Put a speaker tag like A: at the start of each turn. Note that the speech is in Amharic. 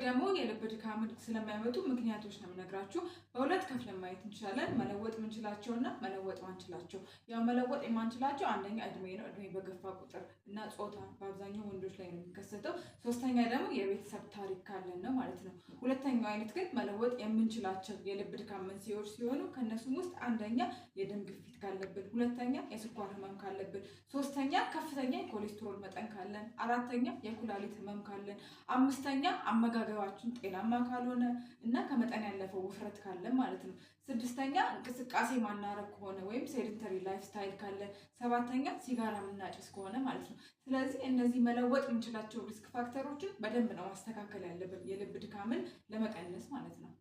A: ደግሞ የልብ ድካምን ስለሚያመጡ ምክንያቶች ነው የምነግራችሁ። በሁለት ከፍለን ማየት እንችላለን። መለወጥ የምንችላቸውና መለወጥ ማንችላቸው። ያው መለወጥ የማንችላቸው አንደኛ እድሜ ነው። እድሜ በገፋ ቁጥር እና ጾታ በአብዛኛው ወንዶች ላይ ነው የሚከሰተው። ሶስተኛ ደግሞ የቤተሰብ ታሪክ ካለን ነው ማለት ነው። ሁለተኛው አይነት ግን መለወጥ የምንችላቸው የልብ ድካም መንስኤዎች ሲሆኑ ከእነሱም ውስጥ አንደኛ የደም ግፊት ካለብን፣ ሁለተኛ የስኳር ህመም ካለብን፣ ሶስተኛ ከፍተኛ የኮሌስትሮል መጠን ካለን፣ አራተኛ የኩላሊት ህመም ካለን፣ አምስተኛ አመጋገባችን ጤናማ ካልሆነ እና ከመጠን ያለፈው ውፍረት ካለን ማለት ነው። ስድስተኛ እንቅስቃሴ ማናረግ ከሆነ ወይም ሴደንተሪ ላይፍ ስታይል ካለን፣ ሰባተኛ ሲጋራ የምናጨስ ከሆነ ማለት ነው። ስለዚህ እነዚህ መለወጥ የምንችላቸው ሪስክ ፋክተሮችን በደንብ ነው ማስተካከል ያለብን የልብ ድካምን ለመቀነስ ማለት ነው።